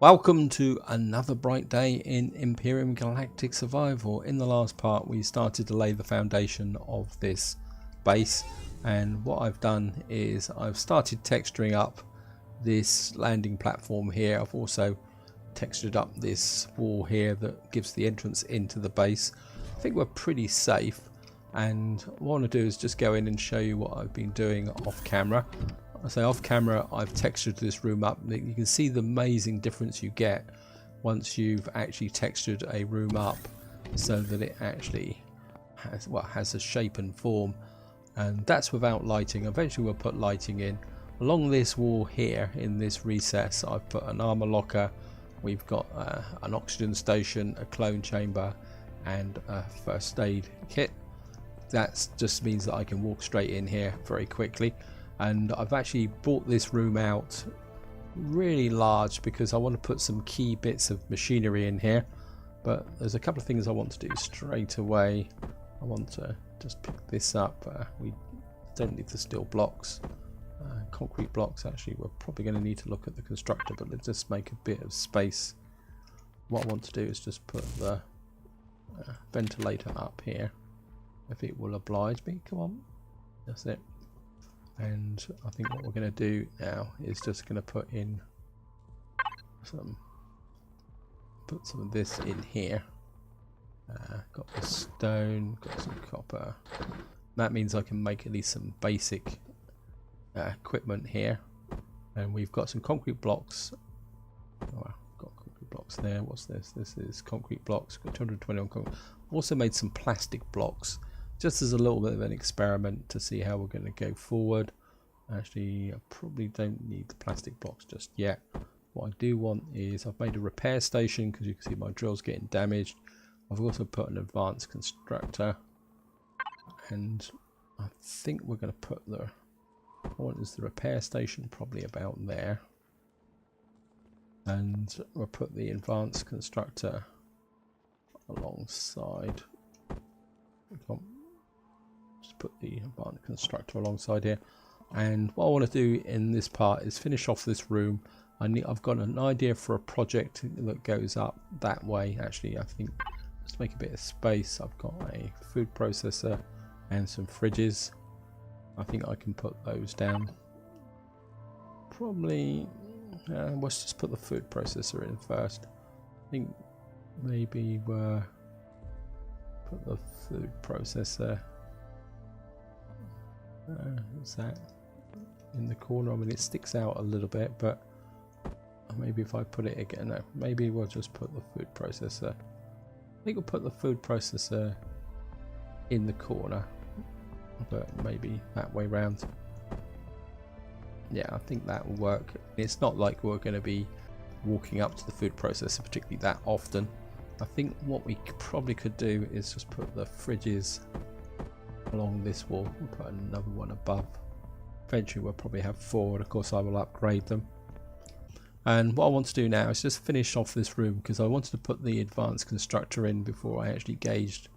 Welcome to another bright day in Empyrion Galactic Survival. In the last part we started to lay the foundation of this base, and what I've done is I've started texturing up this landing platform here. I've also textured up this wall here that gives the entrance into the base. I think we're pretty safe, and what I want to do is just go in and show you what I've been doing off camera. I say off camera, I've textured this room up. You can see the amazing difference you get once you've actually textured a room up so that it actually has a shape and form, and that's without lighting. Eventually we'll put lighting in. Along this wall here in this recess I've put an armor locker. We've got an oxygen station, a clone chamber and a first aid kit. That just means that I can walk straight in here very quickly. And I've actually brought this room out really large because I want to put some key bits of machinery in here. But there's a couple of things I want to do straight away. I want to just pick this up. We don't need the steel blocks. Concrete blocks, actually, we're probably going to need to look at the constructor, but let's just make a bit of space. What I want to do is just put the ventilator up here, if it will oblige me. Come on, that's it. And I think what we're going to do now is just going to put some of this in here. Got the stone, got some copper. That means I can make at least some basic equipment here. And we've got some concrete blocks. Oh, I've got concrete blocks there. What's this? This is concrete blocks. Got 220 on concrete. Also made some plastic blocks, just as a little bit of an experiment to see how we're going to go forward. Actually, I probably don't need the plastic blocks just yet. What I do want is, I've made a repair station because you can see my drill's getting damaged. I've also put an advanced constructor, and I think we're going to put what is the repair station probably about there, and we'll put the advanced constructor alongside. Just put the advanced constructor alongside here. And what I want to do in this part is finish off this room. I've got an idea for a project that goes up that way. Actually, I think let's make a bit of space. I've got a food processor and some fridges. I think I can put those down. Probably, let's just put the food processor in first. I think maybe we'll put the food processor. Is that in the corner? I mean, it sticks out a little bit, but maybe if I put it again, no, maybe we'll just put the food processor. I think we'll put the food processor in the corner, but maybe that way round. Yeah, I think that will work. It's not like we're going to be walking up to the food processor particularly that often. I think what we probably could do is just put the fridges along this wall. We'll put another one above. Eventually we'll probably have 4, and of course I will upgrade them. And what I want to do now is just finish off this room, because I wanted to put the advanced constructor in before I actually gauged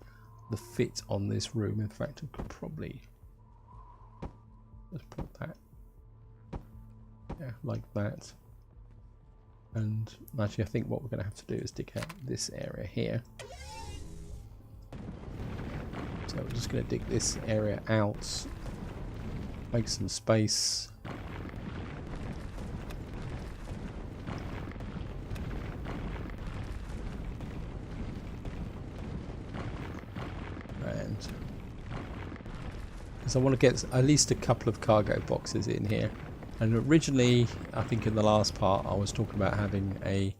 the fit on this room. In fact, I could probably just put that, yeah, like that. And actually I think what we're going to have to do is dig out this area here. So we're just going to dig this area out, make some space. And because I want to get at least a couple of cargo boxes in here. And originally, I think in the last part, I was talking about having a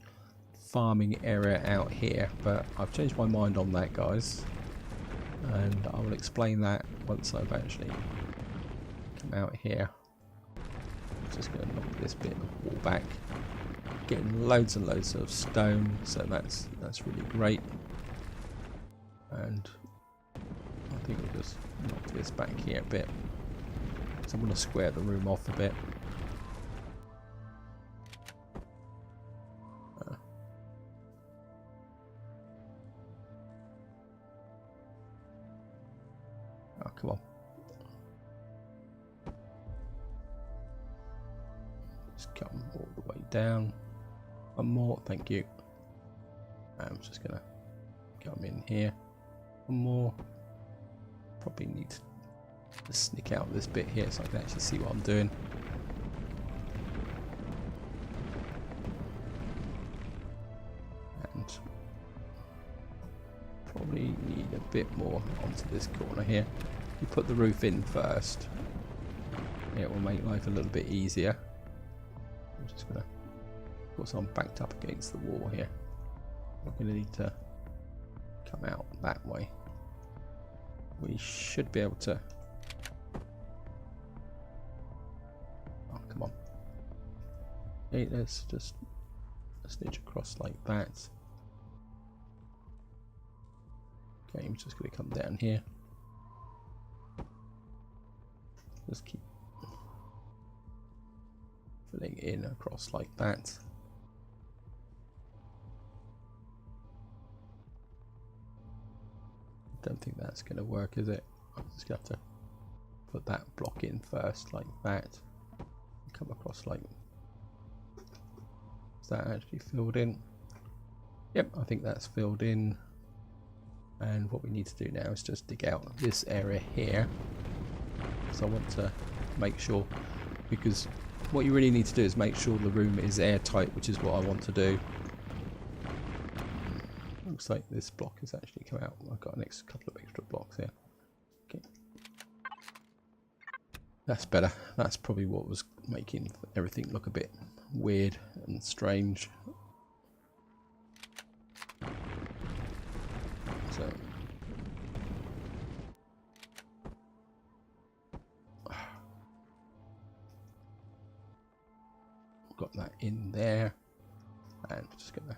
farming area out here, but I've changed my mind on that, guys. And I will explain that once I've actually come out here. Just going to knock this bit of wall back. Getting loads and loads of stone, so that's really great. And I think we'll just knock this back here a bit. So I'm going to square the room off a bit. Oh, come on. Just come all the way down. One more, thank you. I'm just gonna come in here. One more. Probably need to sneak out this bit here so I can actually see what I'm doing. And probably need a bit more onto this corner here. You put the roof in first. It will make life a little bit easier. I'm just gonna, of course I'm backed up against the wall here. We're gonna need to come out that way. We should be able to. Oh, come on. Okay, let's just stitch across like that. Okay, I'm just going to come down here. Just keep filling in across like that. Don't think that's going to work, is it? I'm just going to have to put that block in first like that. Come across like. Is that actually filled in? Yep, I think that's filled in. And what we need to do now is just dig out this area here. So I want to make sure, because what you really need to do is make sure the room is airtight, which is what I want to do. Looks like this block has actually come out. I've got an couple of extra blocks here. Okay. That's better. That's probably what was making everything look a bit weird and strange. So got that in there, and just gonna.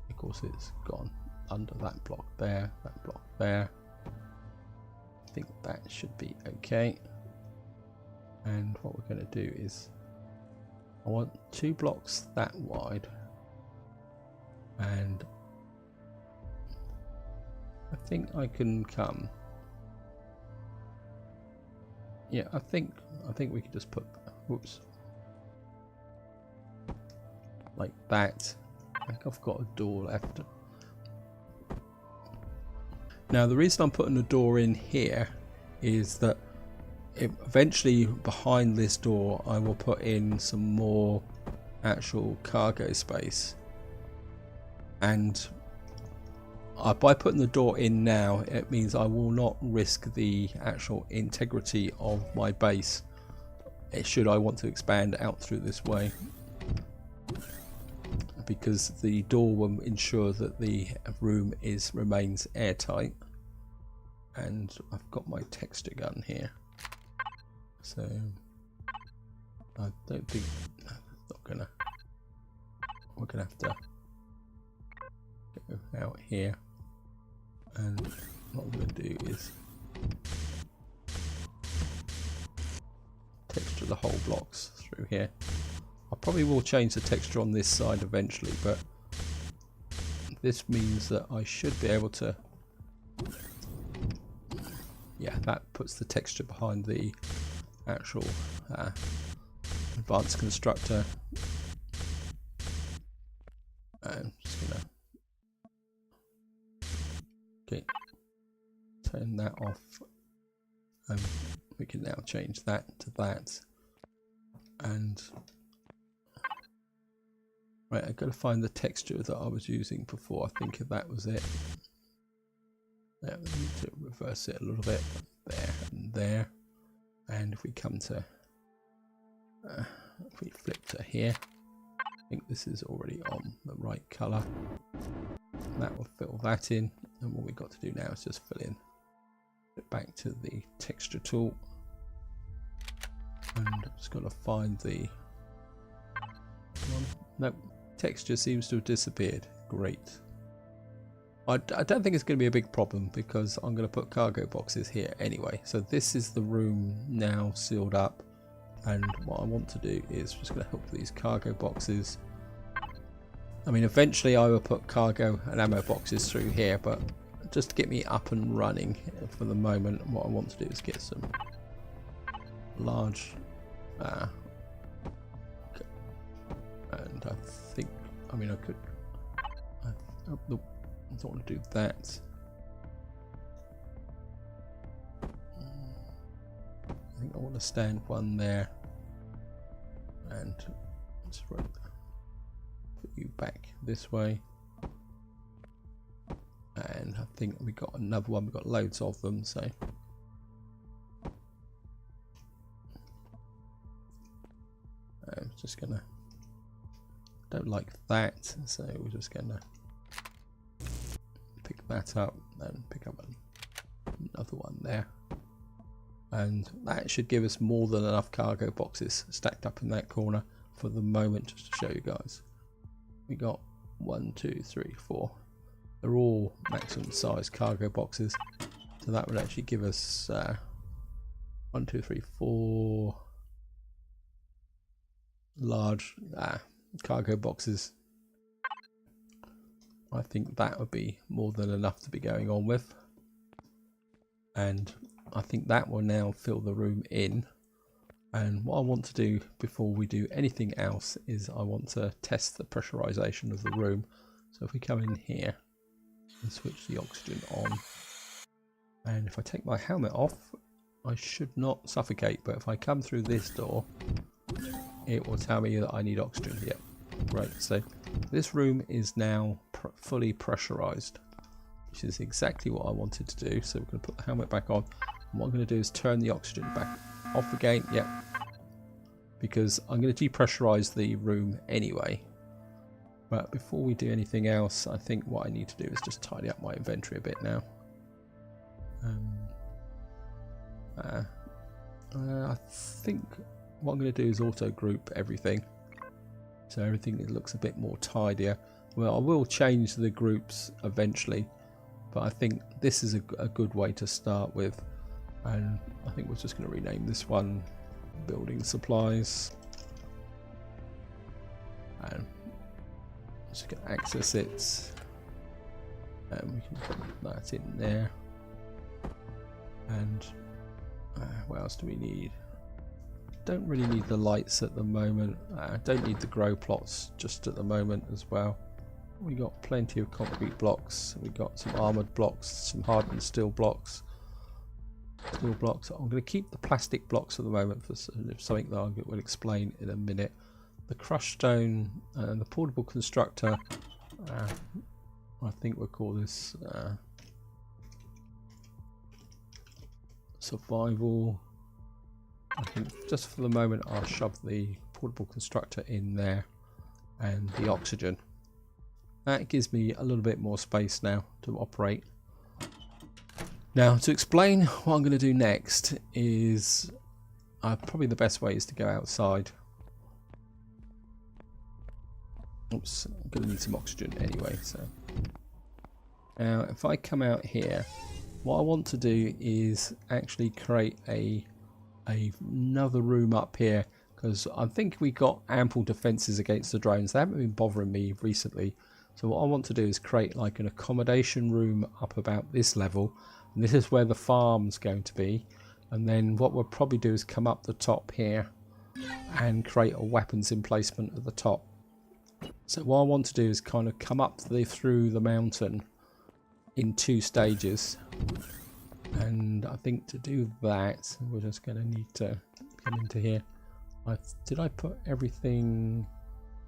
Of course, it's gone under that block there, that block there. I think that should be okay. And what we're going to do is, I want 2 blocks that wide, and I think I can come. Yeah, I think we could just put, whoops, like that. I think I've got a door left. Now the reason I'm putting a door in here is that eventually behind this door I will put in some more actual cargo space, and by putting the door in now, it means I will not risk the actual integrity of my base should I want to expand out through this way, because the door will ensure that the room remains airtight. And I've got my texture gun here, so I don't think we're gonna have to go out here, and what I'm gonna do is texture the whole blocks through here. I probably will change the texture on this side eventually, but this means that I should be able to, yeah, that puts the texture behind the actual advanced constructor. I'm just gonna turn that off, and we can now change that to that. And right, I've got to find the texture that I was using before. I think that was it. Yeah, we need to reverse it a little bit, there and there. And if we come to, if we flip to here, I think this is already on the right colour. That will fill that in, and what we've got to do now is just fill in it back to the texture tool, and I'm just got to find the one. Nope, texture seems to have disappeared. Great. I don't think it's going to be a big problem, because I'm going to put cargo boxes here anyway. So this is the room now sealed up, and what I want to do is just going to hook these cargo boxes. I mean, eventually I will put cargo and ammo boxes through here, but just to get me up and running for the moment, what I want to do is get some large think, I mean, I could, oh, no, I don't want to do that. I think I want to stand one there and let's put you back this way. And I think we got another one, we've got loads of them, so I'm just gonna, don't like that, so we're just gonna pick that up and pick up another one there, and that should give us more than enough cargo boxes stacked up in that corner for the moment. Just to show you guys, we got 1, 2, 3, 4. They're all maximum size cargo boxes, so that would actually give us 1, 2, 3, 4 large cargo boxes. I think that would be more than enough to be going on with, and I think that will now fill the room in. And what I want to do before we do anything else is I want to test the pressurization of the room. So if we come in here and switch the oxygen on, and if I take my helmet off, I should not suffocate, but if I come through this door, it will tell me that I need oxygen. Yep, great. So this room is now fully pressurized, which is exactly what I wanted to do. So we're going to put the helmet back on, and what I'm going to do is turn the oxygen back off again. Yep, because I'm going to depressurize the room anyway. But before we do anything else, I think what I need to do is just tidy up my inventory a bit now. I think what I'm going to do is auto group everything, so everything looks a bit more tidier. Well, I will change the groups eventually, but I think this is a good way to start with. And I think we're just going to rename this one Building Supplies, and just going to access it, and we can put that in there. And what else do we need? Don't really need the lights at the moment. Don't need the grow plots just at the moment as well. We got plenty of concrete blocks. We got some armored blocks, some hardened steel blocks. I'm going to keep the plastic blocks at the moment for something that I will explain in a minute. The crushed stone and the portable constructor. I think we'll call this survival. I think just for the moment I'll shove the portable constructor in there, and the oxygen. That gives me a little bit more space now to operate. Now, to explain what I'm going to do next is probably the best way is to go outside. Oops, I'm going to need some oxygen anyway. So now if I come out here, what I want to do is actually create another room up here, because I think we got ample defenses against the drones. They haven't been bothering me recently. So what I want to do is create like an accommodation room up about this level. And this is where the farm's going to be. And then what we'll probably do is come up the top here and create a weapons emplacement at the top. So what I want to do is kind of come up through the mountain in 2 stages. And I think to do that, we're just going to need to come into here. Did I put everything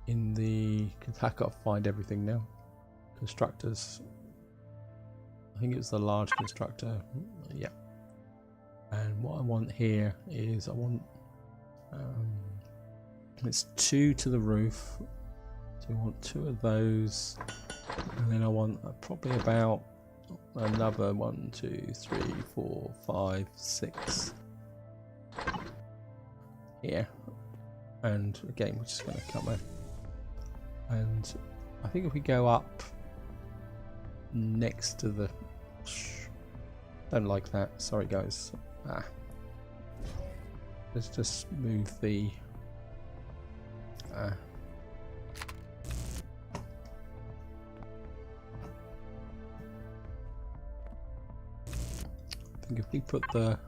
in the... I can't find everything now. Constructors. I think it's the large constructor. Yeah. And what I want here is I want... it's 2 to the roof. So I want 2 of those. And then I want probably about another 1, 2, 3, 4, 5, 6 here. And again, we're just going to come in. And I think if we go up next to the... Don't like that. Sorry, guys. Let's just move the... I think if we put the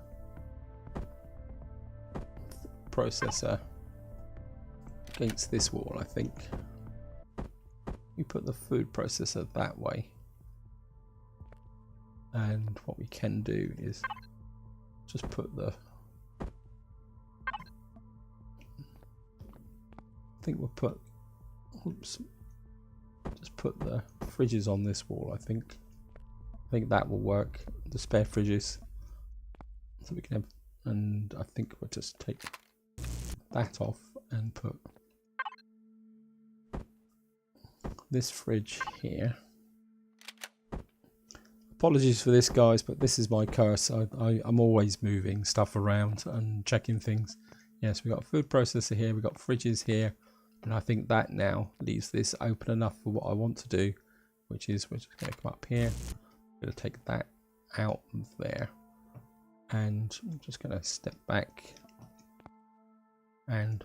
processor against this wall, I think we put the food processor that way. And what we can do is just put the... I think we'll put... Oops. Just put the fridges on this wall, I think. I think that will work. The spare fridges. So we can have... And I think we'll just take that off and put this fridge here. Apologies for this, guys, but this is my curse. I'm always moving stuff around and checking things. Yes, we've got a food processor here, we've got fridges here, and I think that now leaves this open enough for what I want to do, which is we're just going to come up here, we're going to take that out of there, and I'm just going to step back. And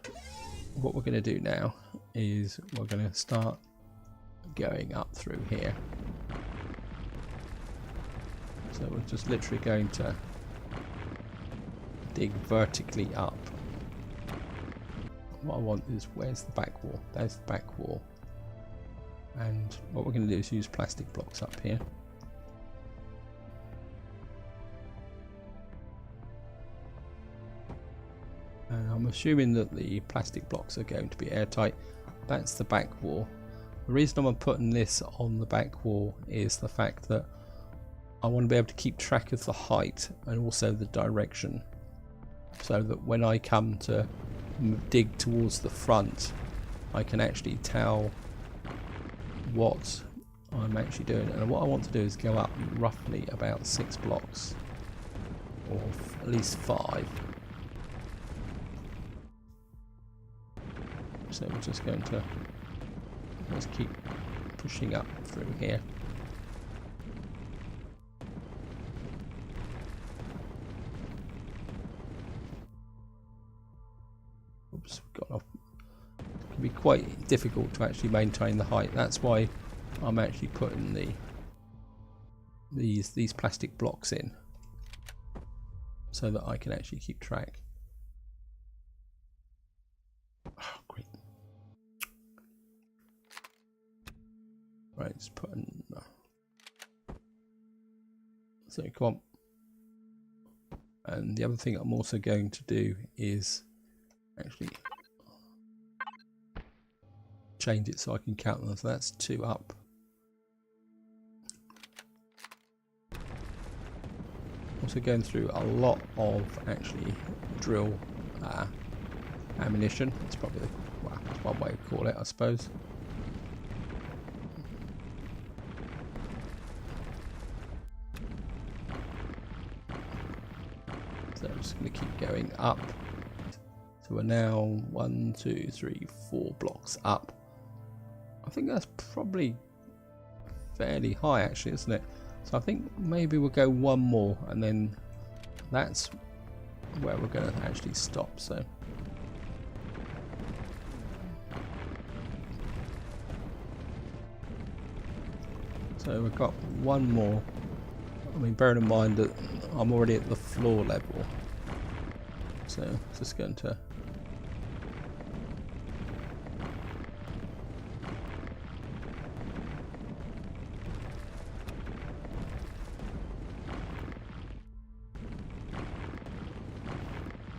what we're going to do now is we're going to start going up through here. So we're just literally going to dig vertically up. What I want is, where's the back wall? There's the back wall. And what we're going to do is use plastic blocks up here. And I'm assuming that the plastic blocks are going to be airtight. That's the back wall. The reason I'm putting this on the back wall is the fact that I want to be able to keep track of the height and also the direction, so that when I come to dig towards the front, I can actually tell what I'm actually doing. And what I want to do is go up roughly about 6 blocks, or at least 5. So we're just going to just keep pushing up through here. Oops, got off. It can be quite difficult to actually maintain the height. That's why I'm actually putting these plastic blocks in, so that I can actually keep track. Oh, great. Right, let's put in. So come on. And the other thing I'm also going to do is actually change it so I can count them. So that's 2 up. Also going through a lot of actually drill ammunition. That's probably that's one way to call it, I suppose. So I'm just going to keep going up. So we're now 1, 2, 3, 4 blocks up. I think that's probably fairly high actually, isn't it? So I think maybe we'll go one more, and then that's where we're going to actually stop. So we've got one more. I mean, bearing in mind that I'm already at the floor level, so just going to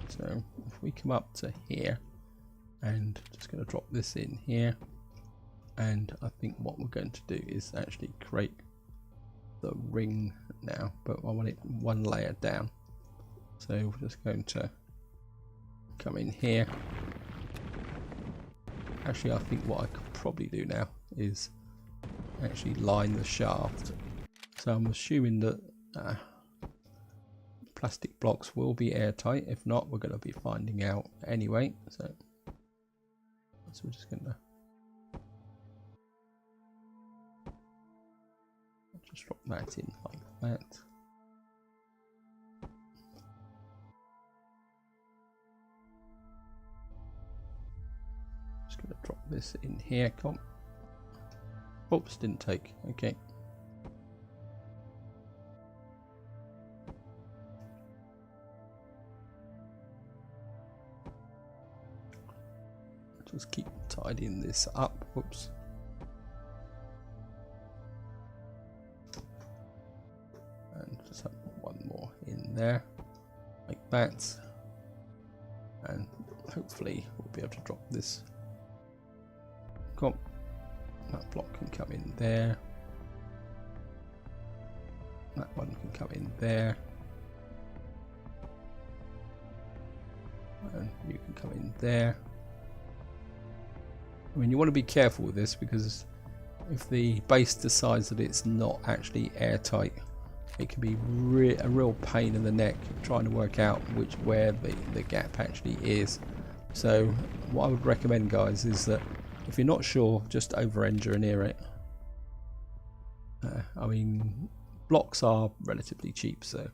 so if we come up to here, and just going to drop this in here, and I think what we're going to do is actually create the ring now, but I want it one layer down. So we're just going to come in here. Actually, I think what I could probably do now is actually line the shaft. So I'm assuming that plastic blocks will be airtight. If not, we're going to be finding out anyway. So we're just going to just drop that in like that. Just going to drop this in here. Come on. Oops, didn't take. Okay. Just keep tidying this up. Whoops. there, like that, and hopefully we'll be able to drop this. That block can come in there. That one can come in there. And you can come in there. I mean, you want to be careful with this because if the base decides that it's not actually airtight, it can be a real pain in the neck trying to work out where the gap actually is. So what I would recommend, guys, is that if you're not sure, just over-engineer it. I mean, blocks are relatively cheap, so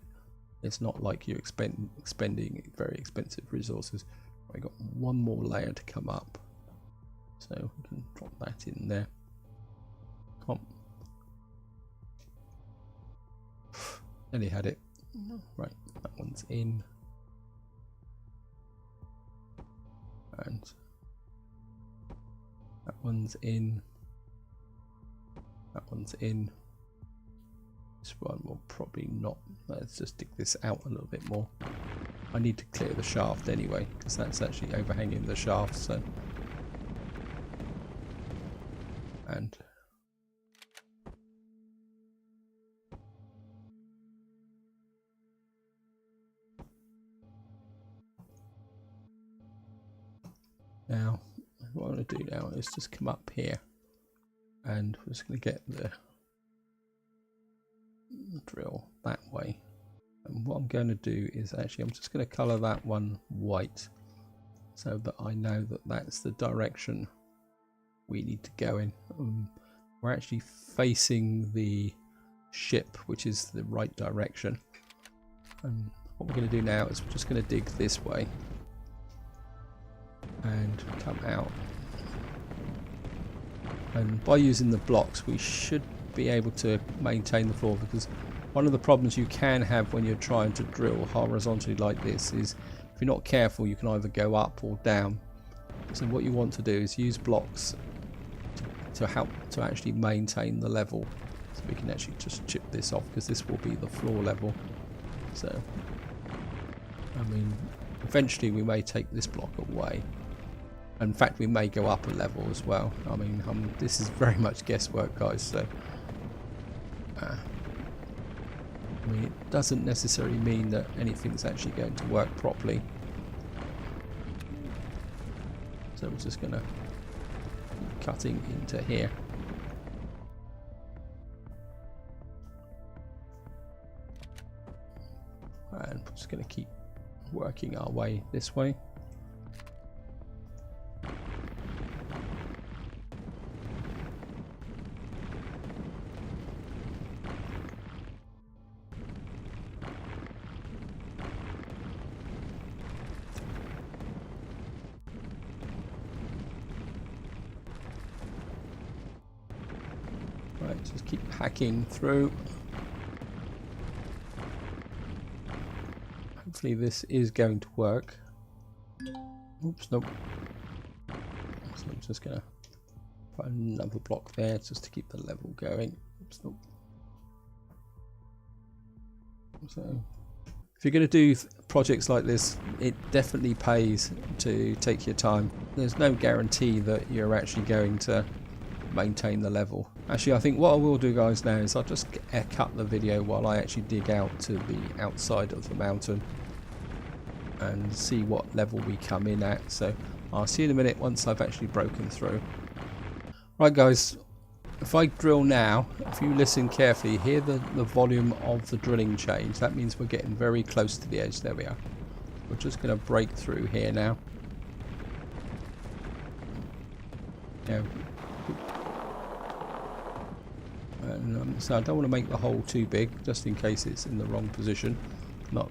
it's not like you're expending very expensive resources. I got one more layer to come up, so we can drop that in there. Come on. Nearly had it. Right, that one's in. And that one's in. That one's in. This one will probably not. Let's just dig this out a little bit more. I need to clear the shaft anyway, because that's actually overhanging the shaft, so. And now, what I'm going to do now is just come up here, and we're just going to get the drill that way. And what I'm going to do is actually, I'm just going to colour that one white, so that I know that that's the direction we need to go in. We're actually facing the ship, which is the right direction. And what we're going to do now is we're just going to dig this way and come out. And by using the blocks, we should be able to maintain the floor, because one of the problems you can have when you're trying to drill horizontally like this is if you're not careful, you can either go up or down. So what you want to do is use blocks to help to actually maintain the level. So we can actually just chip this off, because this will be the floor level. So I mean, eventually we may take this block away. In fact, we may go up a level as well. I mean, this is very much guesswork, guys, so I mean, it doesn't necessarily mean that anything's actually going to work properly. So we're just going to keep cutting into here. And we're just going to keep working our way this way. Right, just keep hacking through. Hopefully this is going to work. Oops, nope. So I'm just going to put another block there just to keep the level going. Oops, nope. So if you're going to do projects like this, it definitely pays to take your time. There's no guarantee that you're actually going to maintain the level. Actually, I think what I will do, guys, now is I'll just cut the video while I actually dig out to the outside of the mountain and see what level we come in at. So I'll see you in a minute once I've actually broken through. Right, guys, if I drill now, if you listen carefully, hear the volume of the drilling change. That means we're getting very close to the edge. There we are. We're just going to break through here now. Now, so I don't want to make the hole too big, just in case it's in the wrong position.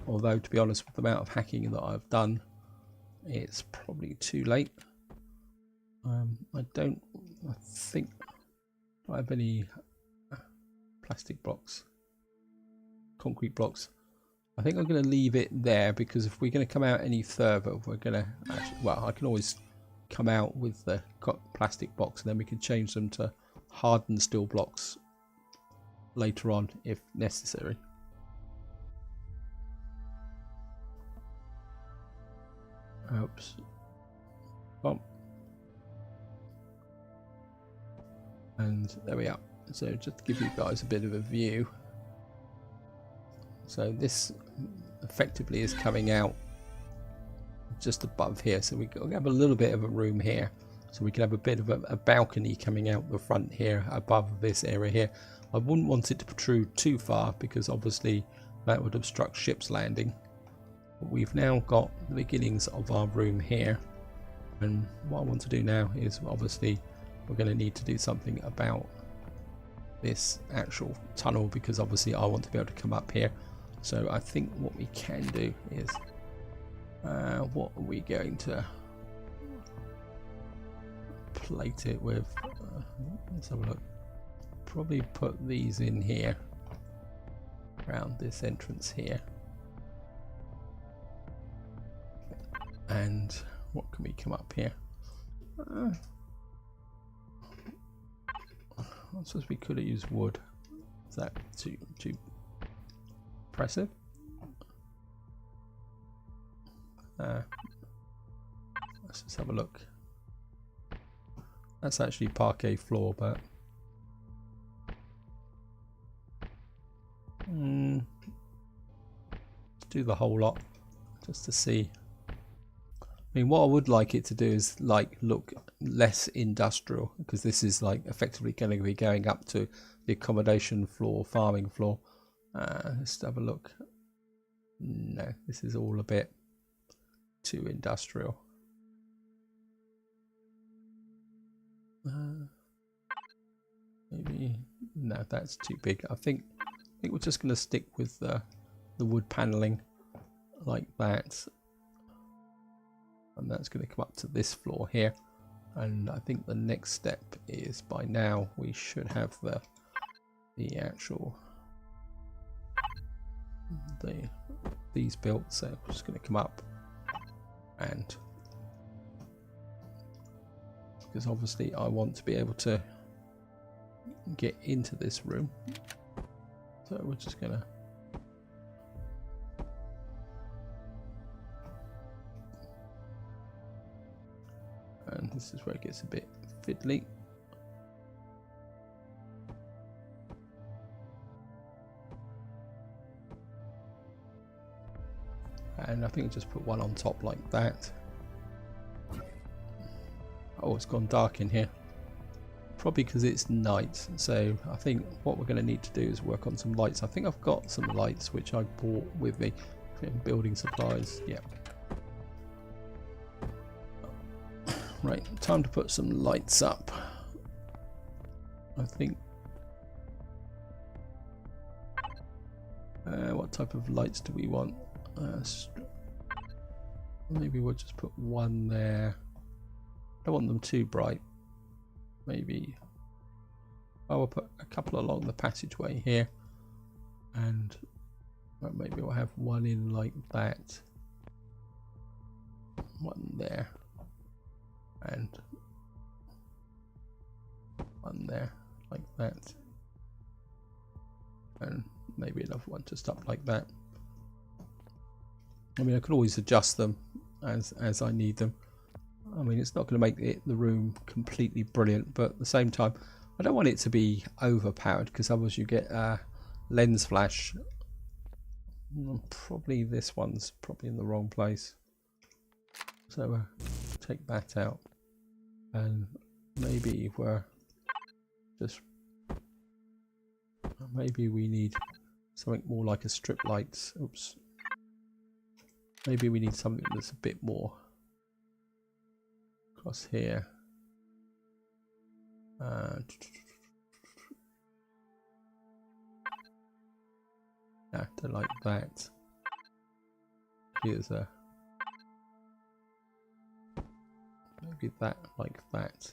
Although, to be honest, with the amount of hacking that I've done, it's probably too late. I think I have any plastic blocks, concrete blocks. I think I'm going to leave it there, because if we're going to come out any further, we're going to actually, well, I can always come out with the plastic blocks, and then we can change them to hardened steel blocks later on if necessary. Oops. Oh. And there we are. So just to give you guys a bit of a view. So this effectively is coming out just above here. So we have a little bit of a room here. So we can have a bit of a balcony coming out the front here above this area here. I wouldn't want it to protrude too far because obviously that would obstruct ships landing. But we've now got the beginnings of our room here. And what I want to do now is obviously we're going to need to do something about this actual tunnel because obviously I want to be able to come up here. So I think what we can do is what are we going to plate it with? Let's have a look. Probably put these in here around this entrance here. And what can we come up here? I suppose we could have used wood. Is that too impressive? Let's just have a look. That's actually parquet floor, but let's do the whole lot just to see. I mean, what I would like it to do is like look less industrial because this is like effectively going to be going up to the accommodation floor, farming floor. Let's have a look. No, this is all a bit too industrial. Maybe no, that's too big. I think we're just going to stick with the wood paneling like that, and that's going to come up to this floor here. And I think the next step is by now we should have the actual these built. So we're just going to come up and because obviously I want to be able to get into this room, so we're just gonna and this is where it gets a bit fiddly. And I think I'll just put one on top like that. Oh, it's gone dark in here. Probably because it's night. So I think what we're going to need to do is work on some lights. I think I've got some lights which I bought with me in building supplies. Yeah. Right, time to put some lights up. I think. What type of lights do we want? Maybe we'll just put one there. I don't want them too bright. Maybe I'll put a couple along the passageway here, and maybe we'll have one in like that, one there, and one there like that, and maybe another one just up like that. I mean, I could always adjust them as I need them. I mean, it's not going to make the room completely brilliant, but at the same time, I don't want it to be overpowered because otherwise you get lens flash. Probably this one's probably in the wrong place, so take that out, and maybe we're just maybe we need something more like a strip lights. Oops. Maybe we need something that's a bit more across here. Yeah, don't like that. Here's a maybe that like that,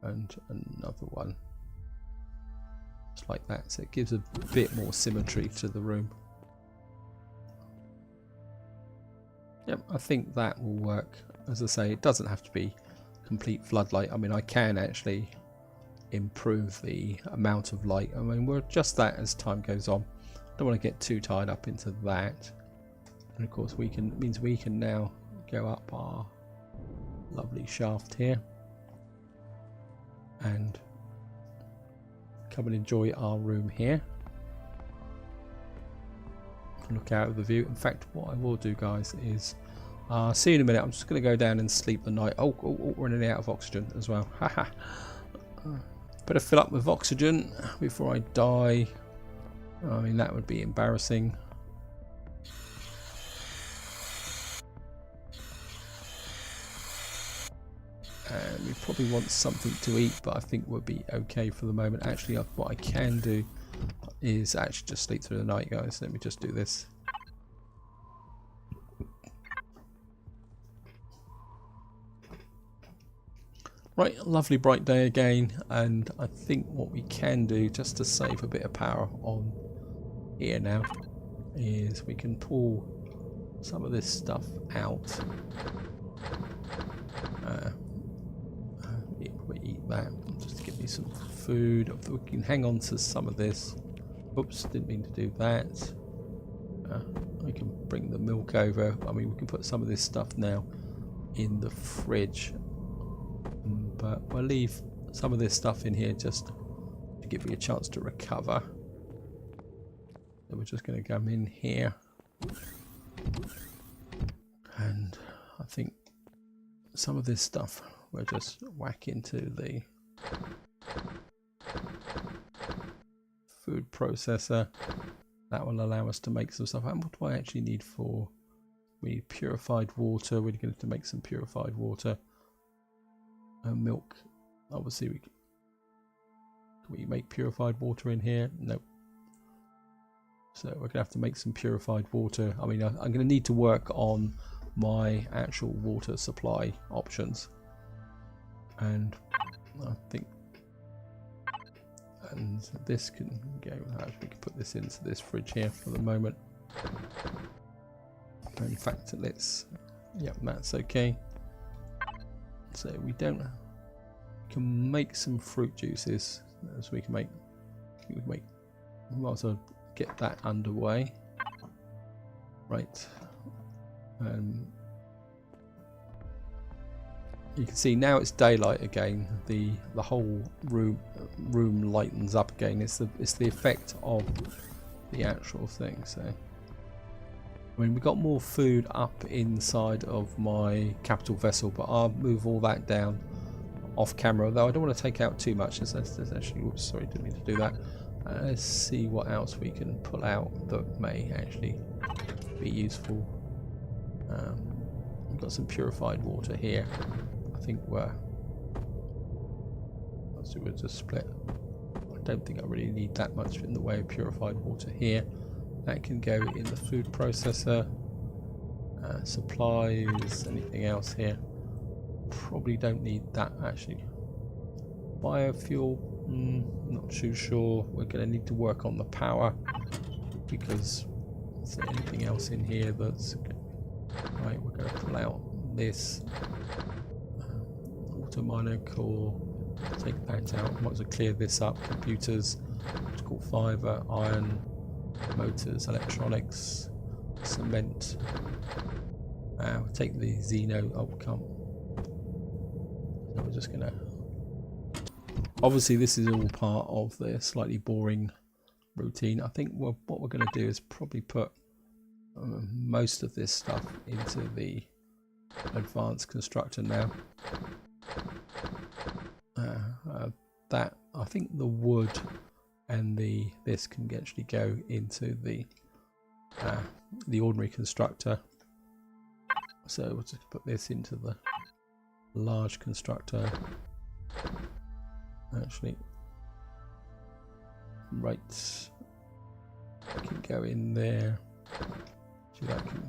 and another one just like that. So it gives a bit more symmetry to the room. Yep, I think that will work. As I say, it doesn't have to be complete floodlight. I mean, I can actually improve the amount of light. I mean, we'll adjust that as time goes on. Don't want to get too tied up into that. And of course, means we can now go up our lovely shaft here and come and enjoy our room here. Look out of the view. In fact, what I will do, guys, is see you in a minute. I'm just going to go down and sleep the night. Oh, running out of oxygen as well. Haha. Better fill up with oxygen before I die. I mean, that would be embarrassing. And we probably want something to eat, but I think we'll be okay for the moment. Actually, what I can do is actually just sleep through the night, guys. Let me just do this. Right, lovely bright day again, and I think what we can do, just to save a bit of power on here now, is we can pull some of this stuff out. We eat that, just to give me some food. We can hang on to some of this. Oops, didn't mean to do that. We can bring the milk over. I mean, we can put some of this stuff now in the fridge. But we'll leave some of this stuff in here just to give me a chance to recover. So we're just going to come in here. And I think some of this stuff we'll just whack into the food processor. That will allow us to make some stuff. And what do I actually need for? We need purified water. We're going to make some purified water. Milk. Obviously, can we make purified water in here? Nope. So we're going to have to make some purified water. I mean, I'm going to need to work on my actual water supply options. And I think, and this can go, we can put this into this fridge here for the moment. In fact, let's, yep, that's okay. So we can make some fruit juices, as we can make, we might as well get that underway. Right. You can see now it's daylight again. The whole room lightens up again. It's the effect of the actual thing. So, I mean, we got more food up inside of my capital vessel, but I'll move all that down off camera. Though I don't want to take out too much. There's actually, oops, sorry, didn't mean to do that. Let's see what else we can pull out that may actually be useful. We've got some purified water here. I think let's do a split. I don't think I really need that much in the way of purified water here. That can go in the food processor. Supplies, anything else here? Probably don't need that actually. Biofuel, not too sure. We're going to need to work on the power, because is there anything else in here that's right? We're going to pull out this auto miner core. Take that out. Might as well clear this up. Computers, optical fiber, iron, motors, electronics, cement. We'll take the Xeno. Oh, come. So we're just going to. Obviously, this is all part of the slightly boring routine. I think what we're going to do is probably put most of this stuff into the advanced constructor now. That I think the wood and this can actually go into the ordinary constructor. So we'll just put this into the large constructor. Actually, right, I can go in there. So that can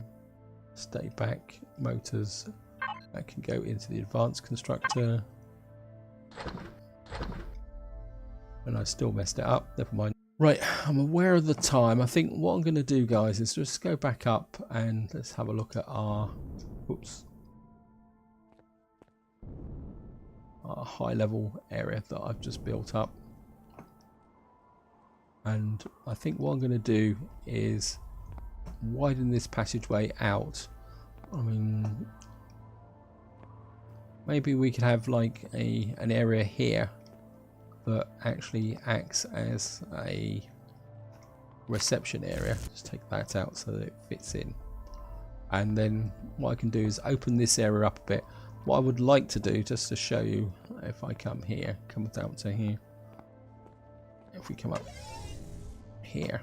stay back. Motors, that can go into the advanced constructor. And I still messed it up. Never mind. Right, I'm aware of the time. I think what I'm going to do, guys, is just go back up and let's have a look at our. Oops. Our high level area that I've just built up, and I think what I'm going to do is widen this passageway out I mean, maybe we could have like an area here that actually acts as a reception area. Just take that out so that it fits in. And then what I can do is open this area up a bit. What I would like to do, just to show you, if I come here, come down to here, if we come up here,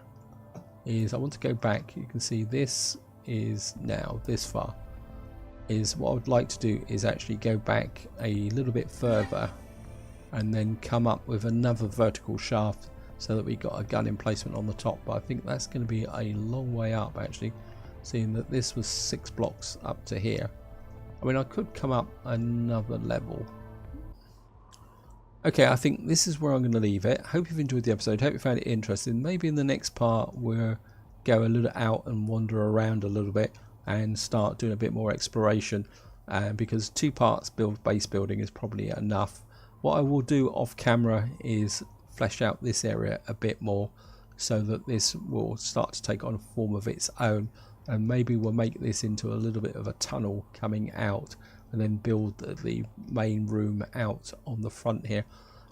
is I want to go back. You can see this is now this far. Is what I would like to do is actually go back a little bit further and then come up with another vertical shaft so that we got a gun emplacement on the top. But I think that's going to be a long way up, actually, seeing that this was 6 blocks up to here. I mean, I could come up another level. Okay, I think this is where I'm going to leave it. Hope you've enjoyed the episode. Hope you found it interesting. Maybe in the next part we'll go a little out and wander around a little bit and start doing a bit more exploration, because 2 parts base building is probably enough. What I will do off camera is flesh out this area a bit more so that this will start to take on a form of its own, and maybe we'll make this into a little bit of a tunnel coming out and then build the main room out on the front here.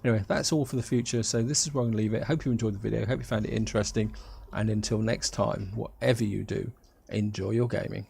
Anyway, that's all for the future, so this is where I'm going to leave it. Hope you enjoyed the video, hope you found it interesting, and until next time, whatever you do, enjoy your gaming.